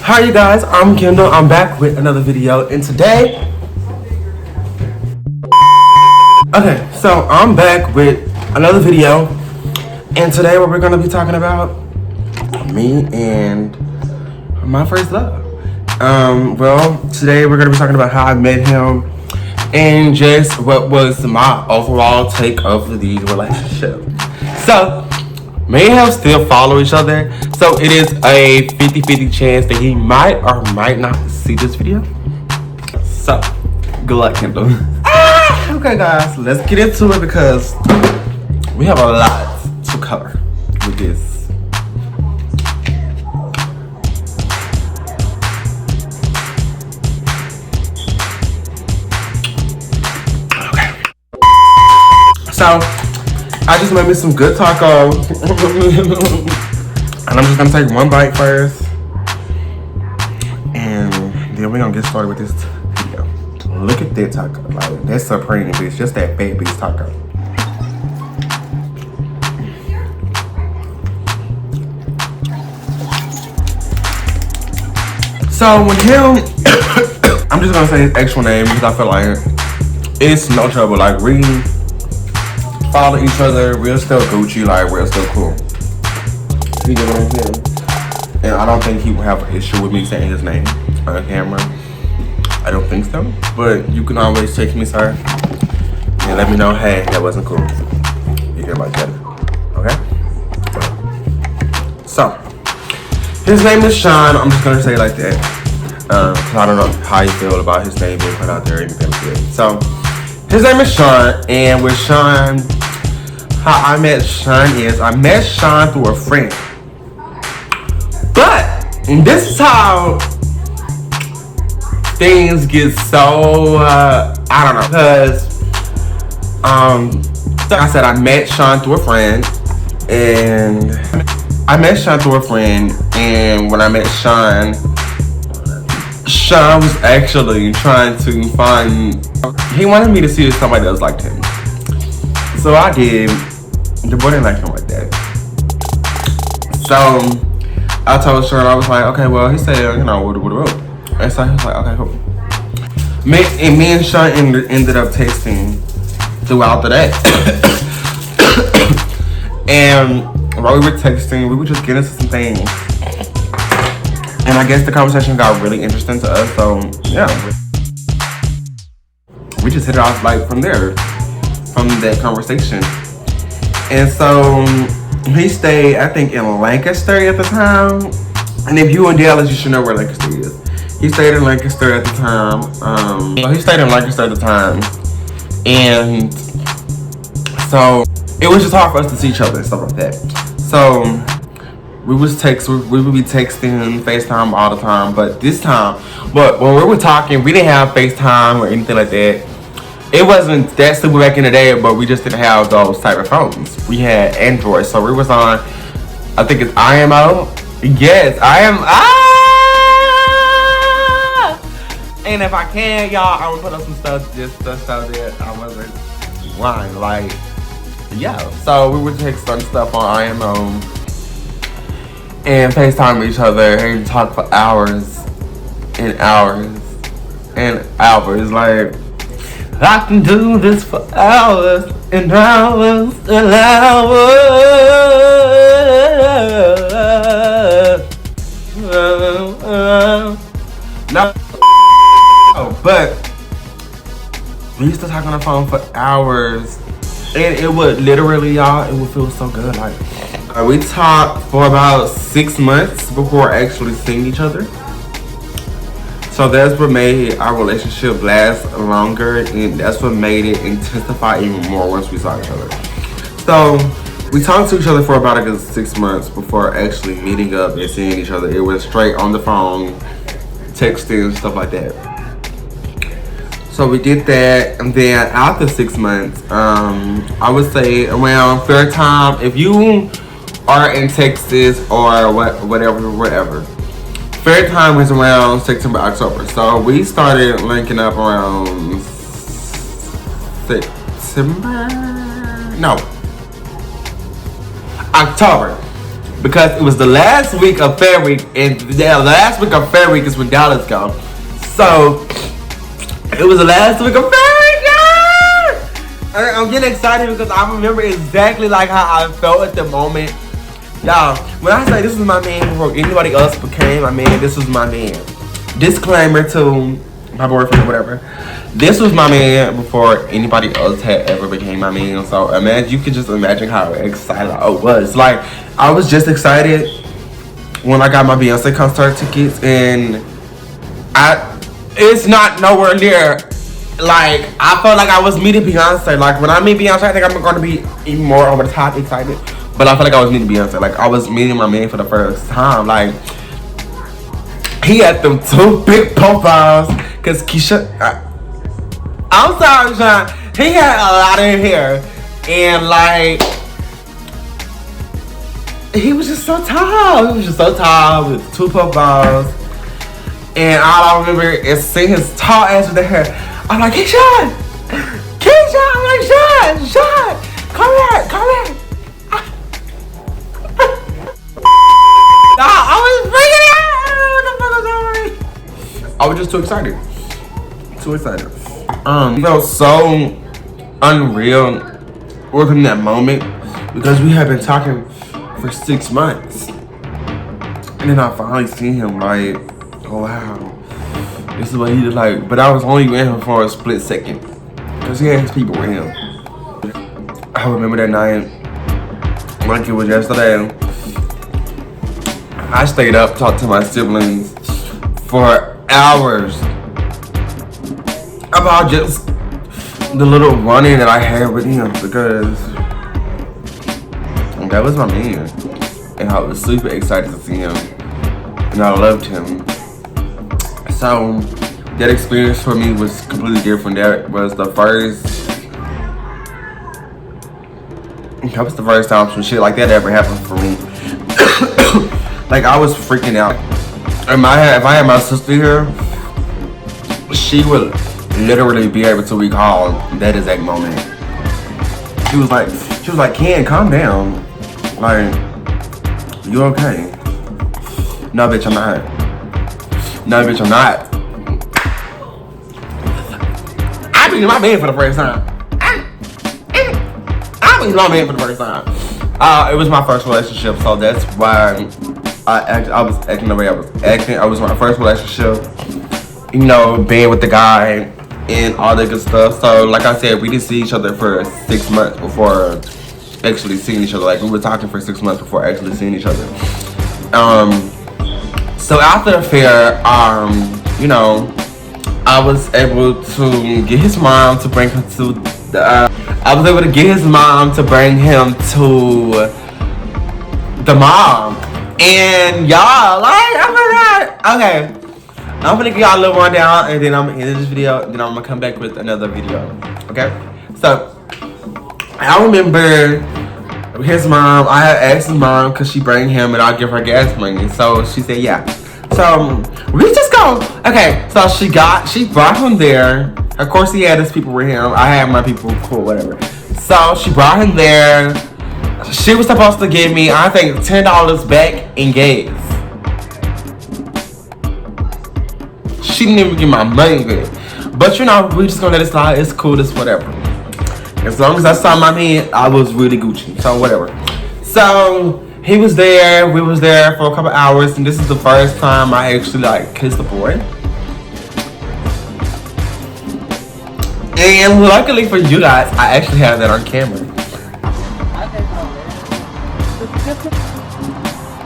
Hi you guys, I'm Kendall. I'm back with another video, and today, so I'm back with another video, and today what we're gonna be talking about, me and my first love. Well, today we're gonna be talking about how I met him and just what was my overall take of the relationship. So, me and him still follow each other, so it is a 50-50 chance that he might or might not see this video. So, good luck, Kendall. Okay, guys, let's get into it because we have a lot to cover with this. Okay. So, I just made me some good tacos. And I'm just gonna take one bite first. And then we're gonna get started with this video. Look at that taco. Like, that's supreme, bitch. Just that fat bitch taco. So with him, I'm just gonna say his actual name because I feel like it's no trouble. Like, we follow each other, we're still Gucci, like we're still cool. You get what I'm saying? And I don't think he will have an issue with me saying his name on camera. I don't think so. But you can always text me, sir, and let me know, hey, that wasn't cool. You get like that. Okay? So, his name is Sean. I'm just gonna say it like that. Cause I don't know how you feel about his name being put out there or anything like that. So, his name is Sean, and with Sean, how I met Sean is I met Sean through a friend. But this is how things get so I don't know, because I said I met Sean through a friend, and when I met Sean was actually trying to find. He wanted me to see if somebody else liked him. So I did. The boy didn't like him like that. So I told Sean, I was like, okay, well, he said, you know, what. And so he was like, okay, cool. Me and Sean ended up texting throughout the day. And while we were texting, we were just getting into some things. And I guess the conversation got really interesting to us, so yeah. We just hit it off like from there, from that conversation. And so he stayed, I think, in Lancaster at the time. And if you in Dallas, you should know where Lancaster is. He stayed in Lancaster at the time. And so it was just hard for us to see each other and stuff like that. So we would be texting, FaceTime all the time. But when we were talking, we didn't have FaceTime or anything like that. It wasn't that super back in the day, but we just didn't have those type of phones. We had Android, so we was on, I think it's IMO. Yes, and if I can, y'all, I'm gonna put up some stuff just so that I wasn't lying. Like, yeah. So we would text some stuff on IMO and FaceTime each other and talk for hours and hours and hours. Like, I can do this for hours and hours and hours. No, but we used to talk on the phone for hours, and it would literally, y'all, it would feel so good. Like, we talked for about 6 months before actually seeing each other. So that's what made our relationship last longer, and that's what made it intensify even more once we saw each other. So we talked to each other for about a good 6 months before actually meeting up and seeing each other. It was straight on the phone, texting and stuff like that. So we did that, and then after 6 months, I would say around fair time, if you are in Texas or whatever. Fair time was around September, October. So we started linking up around October. because it was the last week of Fair Week, and the last week of Fair Week is when Dallas go. So it was the last week of Fair Week. Yeah! I'm getting excited because I remember exactly like how I felt at the moment. Y'all, when I say this is my man before anybody else became my man, this was my man. Disclaimer to my boyfriend or whatever. This was my man before anybody else had ever became my man. So imagine, you could just imagine how excited I was. Like, I was just excited when I got my Beyonce concert tickets, and it's not nowhere near. Like, I felt like I was meeting Beyonce. Like, when I meet Beyonce, I think I'm gonna be even more over the top excited. But I feel like I was meeting Beyonce. Like, I was meeting my man for the first time. Like, he had them 2 big profiles. Cause Keisha, I'm sorry, Sean. He had a lot of hair, and like, he was just so tall. He was just so tall with 2 profiles, and all I remember is seeing his tall ass with the hair. I'm like, Keisha, Keisha. I'm like, Sean, come here. Nah, I was freaking out. What the fuck was wrong with me? I was just too excited. It felt so unreal working that moment because we had been talking for 6 months, and then I finally seen him. Like, oh wow, this is what he did. Like, but I was only with him for a split second because he had his people with him. I remember that night like it was yesterday. I stayed up, talked to my siblings for hours about just the little running that I had with him, because that was my man, and I was super excited to see him, and I loved him. So that experience for me was completely different. That was the first time some shit like that ever happened for me. Like, I was freaking out. If I had my sister here, she would literally be able to recall that exact moment. She was like, Ken, calm down. Like, you okay? No, bitch, I'm not. No, bitch, I'm not. I mean, my man for the first time. I mean, my man for the first time. It was my first relationship, so that's why I was acting the way I was acting. It was my first relationship, you know, being with the guy and all that good stuff. So, like I said, we didn't see each other for 6 months before actually seeing each other. Like, we were talking for 6 months before actually seeing each other. So after the fair, you know, I was able to get his mom to bring him to the. I was able to get his mom to bring him to the mom. And y'all, like, oh my god. Okay, I'm gonna give y'all a little rundown, and then I'm gonna end this video, and then I'm gonna come back with another video. Okay? So, I remember his mom, I had asked his mom, could she bring him and I'll give her gas money. So she said yeah. So we just go. Okay, so she brought him there. Of course he had his people with him. I had my people, cool, whatever. So she brought him there. She was supposed to give me, I think, $10 back in gas. She didn't even give my money back. But you know, we just gonna let it slide. It's cool, it's whatever. As long as I saw my man, I was really Gucci. So whatever. So he was there, we was there for a couple hours, and this is the first time I actually like kissed a boy. And luckily for you guys, I actually have that on camera.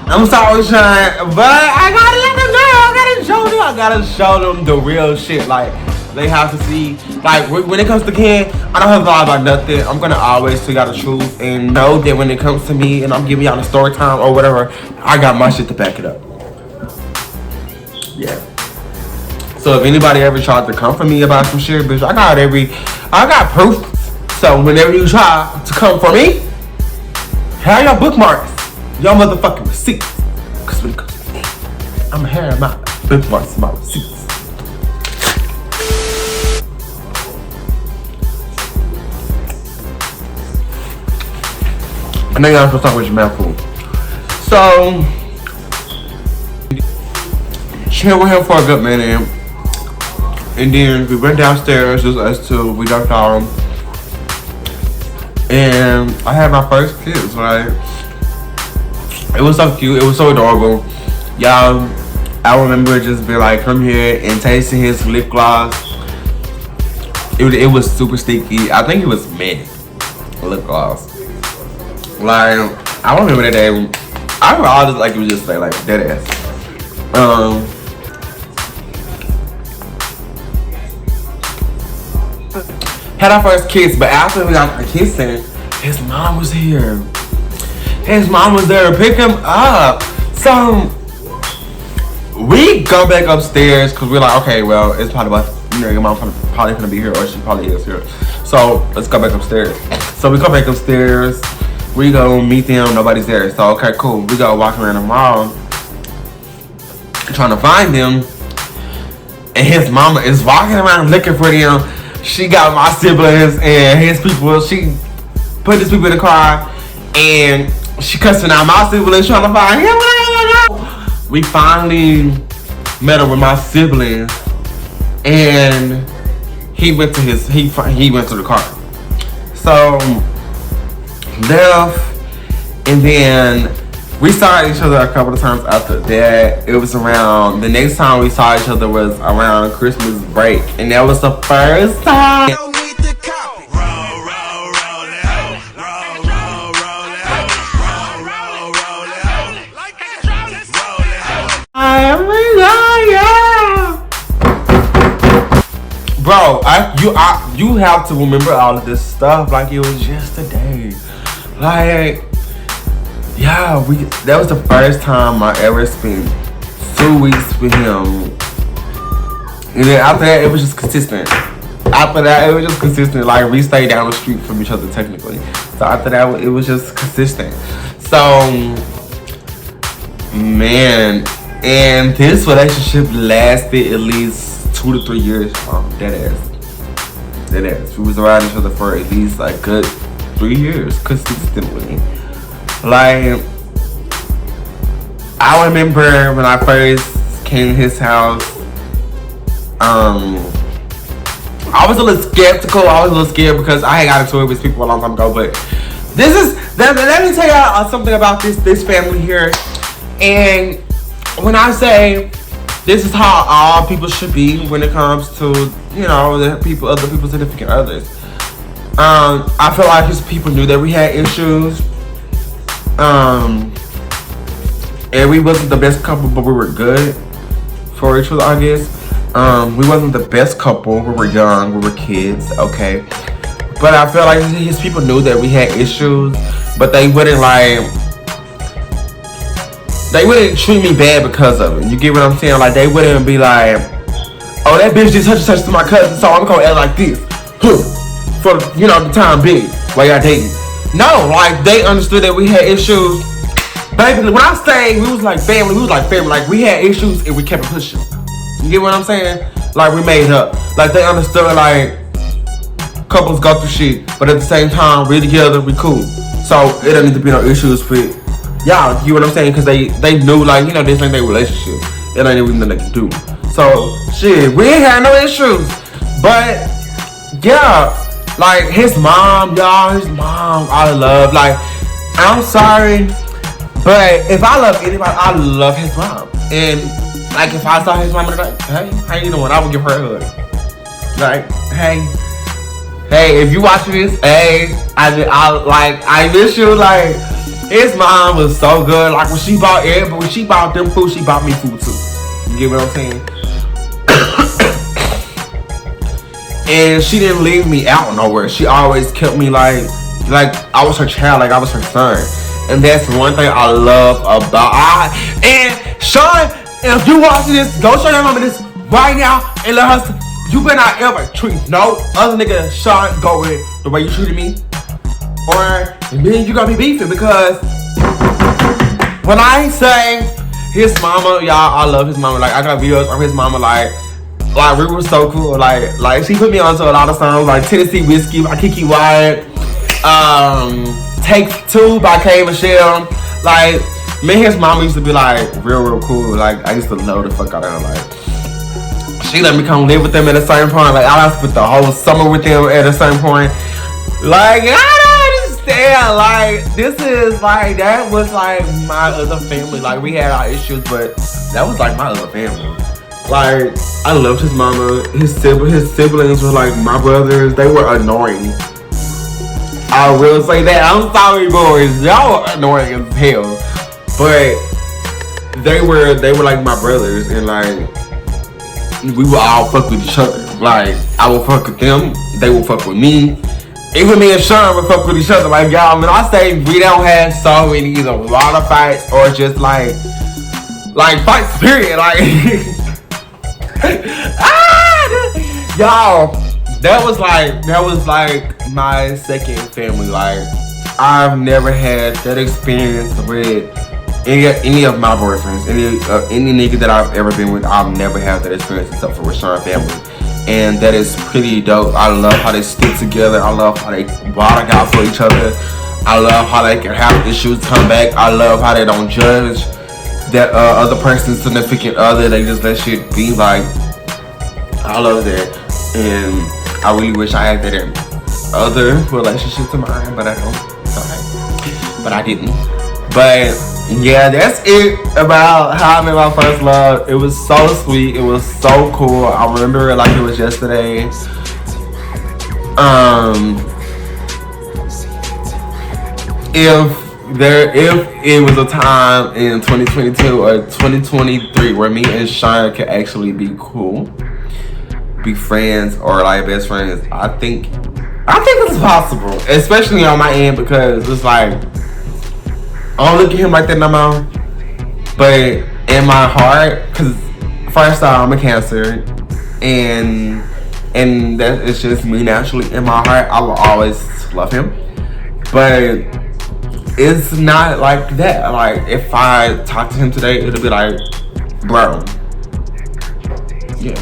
I'm sorry, Sean, but I gotta let them know. I gotta show them the real shit. Like, they have to see. Like, when it comes to Ken, I don't have to lie about nothing. I'm gonna always tell y'all the truth and know that when it comes to me and I'm giving y'all the story time or whatever, I got my shit to back it up. Yeah. So if anybody ever tried to come for me about some shit, bitch, I got proof. So whenever you try to come for me, have your bookmarks, your motherfucking receipts. Cause when it comes to me, I'ma have my bookmarks, my receipts. I know y'all supposed to talk with your mouth full. So, chill with him for a good minute. And then we went downstairs, just us two, we dunked on. And I had my first kiss, right? It was so cute, it was so adorable. Y'all, I remember just being like, come here and tasting his lip gloss. It was super sticky. I think it was mint lip gloss. Like, I remember that day. I remember all this like it was just like dead ass. Had our first kiss, but after we got kissing, his mom was here. His mom was there to pick him up. So we go back upstairs because we're like, okay, well, it's probably about, your mom probably gonna be here, or she probably is here. So let's go back upstairs. So we go back upstairs. We go meet them. Nobody's there. So okay, cool. We go walking around the mall trying to find them, and his mama is walking around looking for them. She got my siblings and his people. She put his people in the car, and she cussing out my siblings trying to find him. We finally met up with my siblings, and he went to he went to the car. So left, and then we saw each other a couple of times after that. It was around, the next time we saw each other was around Christmas break, and that was the first time. Bro, you have to remember all of this stuff like it was yesterday. Like, yeah, that was the first time I ever spent 2 weeks with him. And then after that, it was just consistent. After that, it was just consistent. Like, we stayed down the street from each other technically. So after that, it was just consistent. So, man, and this relationship lasted at least 2 to 3 years. Dead ass. We was around each other for at least like good 3 years consistently. Like, I remember when I first came to his house, I was a little skeptical. I was a little scared because I had got into it with people a long time ago. But this is, let me tell y'all something about this family here. And when I say this is how all people should be when it comes to, you know, other people's significant others. I feel like his people knew that we had issues. And we wasn't the best couple, but we were good for each other, I guess. We wasn't the best couple. We were young, we were kids, okay. But I feel like his people knew that we had issues, but they wouldn't treat me bad because of it. You get what I'm saying? Like, they wouldn't be like, oh, that bitch just touched to my cousin, so I'm gonna act like this. For, you know, the time being, while y'all dating. No, like, they understood that we had issues. Baby, when I say we was like family, Like, we had issues and we kept it pushing. You get what I'm saying? Like, we made up. Like, they understood, like, couples go through shit, but at the same time, we're together, we cool. So, it don't need to be no issues with y'all, you know what I'm saying? Because they knew, like, you know, this ain't their relationship. It ain't even nothing they can do. So, shit, we ain't had no issues. But, yeah, like, his mom, y'all, I love. Like, I'm sorry, but if I love anybody, I love his mom. And, like, if I saw his mom, I'd be like, hey, how you doing? I would give her a hug. Like, hey, if you watching this, hey, I miss you. Like, his mom was so good. Like, when she bought them food, she bought me food too. You get what I'm saying? And she didn't leave me out nowhere. She always kept me like I was her child, like I was her son. And that's one thing I love about and Sean, if you watching this, go show your mama this right now and let her. You better not ever treat no other nigga Sean go with the way you treated me, or then you gonna be beefing. Because when I say his mama, y'all, I love his mama. Like, I got videos of his mama. Like we were so cool. Like she put me onto a lot of songs, like Tennessee Whiskey by Kiki Wyatt, Take Two by K Michelle. Like, me and his mom used to be like real cool. Like I used to love the fuck out of her. Like she let me come live with them at a certain point. Like I spent the whole summer with them at a certain point. Like I don't understand. Like this is like that was like my other family. Like we had our issues, but that was like my other family. Like I loved his mama. His siblings were like my brothers. They were annoying. I will say that. I'm sorry, boys. Y'all are annoying as hell. But they were like my brothers, and like we would all fuck with each other. Like I would fuck with them, they would fuck with me. Even me and Sean would fuck with each other. Like y'all, when I say we don't have so many either a lot of fights or just like fights period. Like y'all, that was like my second family. Like I've never had that experience with any of my boyfriends, any nigga that I've ever been with. I've never had that experience except for with Sean family, and that is pretty dope. I love how they stick together. I love how they bottle out for each other. I love how they can have issues, come back. I love how they don't judge that other person's significant other. They just let shit be. Like I love that, and I really wish I had that in other relationships of mine, but I don't. Okay. But I didn't. But yeah, that's it about how I met my first love. It was so sweet. It was so cool. I remember it like it was yesterday. If it was a time in 2022 or 2023 where me and Sean could actually be cool, be friends or like best friends, I think it's possible, especially on my end, because it's like I don't look at him like that no more. But in my heart, because first off, I'm a Cancer, and that it's just me naturally. In my heart, I will always love him. But it's not like that. Like if I talk to him today, it'll be like, bro. Yeah.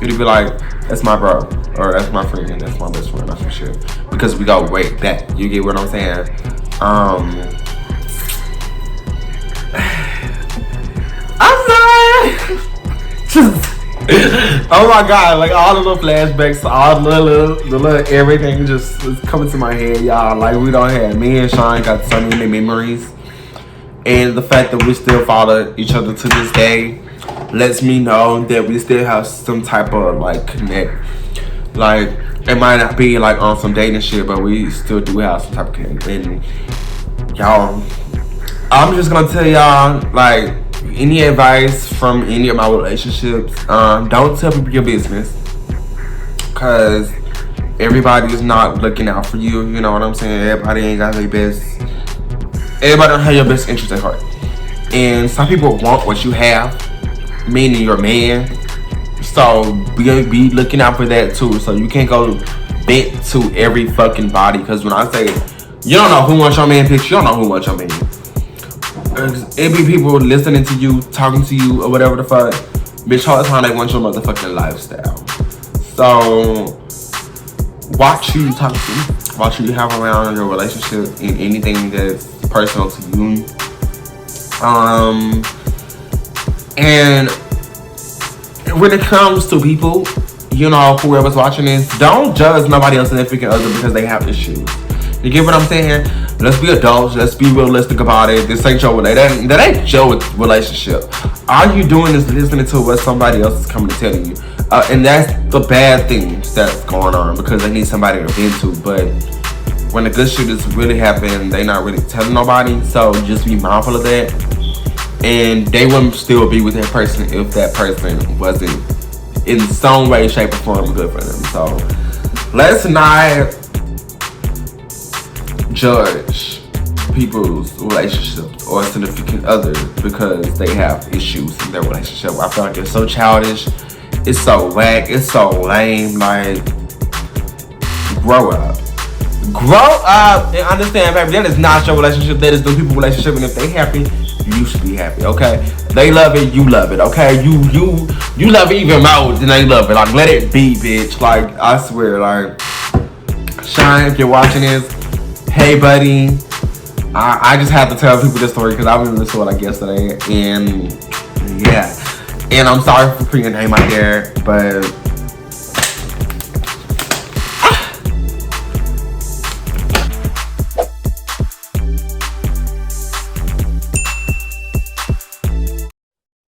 It'll be like, that's my bro, or that's my friend, that's my best friend, that's for sure. Because we go way back. You get what I'm saying? I'm sorry. Oh my god, like all the little flashbacks, all the little everything just is coming to my head, y'all. Like me and Sean got so many memories, and the fact that we still follow each other to this day lets me know that we still have some type of like connect. Like it might not be like on some dating shit, but we still do have some type of connect. And y'all, I'm just gonna tell y'all, like, any advice from any of my relationships, don't tell people your business, cause everybody is not looking out for you. You know what I'm saying? Everybody ain't got their best. Everybody don't have your best interest at heart, and some people want what you have, meaning your man. So be looking out for that too. So you can't go bent to every fucking body, cause when I say you don't know who wants your man picture, you don't know who wants your man. It be people listening to you, talking to you, or whatever the fuck. Bitch, all the time they want your motherfucking lifestyle. So watch who you talk to, watch who you have around in your relationship, in anything that's personal to you. And when it comes to people, you know, whoever's watching this, don't judge nobody else's significant other because they have issues. You get what I'm saying? Let's be adults. Let's be realistic about it. This ain't your relationship. That ain't your relationship. All you doing is listening to what somebody else is coming to tell you. And that's the bad things that's going on, because they need somebody to vent to. But when the good shit is really happening, they not really telling nobody. So just be mindful of that. And they wouldn't still be with that person if that person wasn't in some way, shape, or form good for them. So let's not judge people's relationships or significant others because they have issues in their relationship. I feel like it's so childish, it's so whack, it's so lame. Like, grow up and understand, baby, that is not your relationship. That is the people's relationship, and if they happy, you should be happy. Okay, they love it, you love it. Okay, you love it even more than they love it. Like, let it be, bitch. Like, I swear. Like, Shine, if you're watching this, hey buddy, I just had to tell people this story because I remember this like yesterday, and yeah. And I'm sorry for putting your name out there, but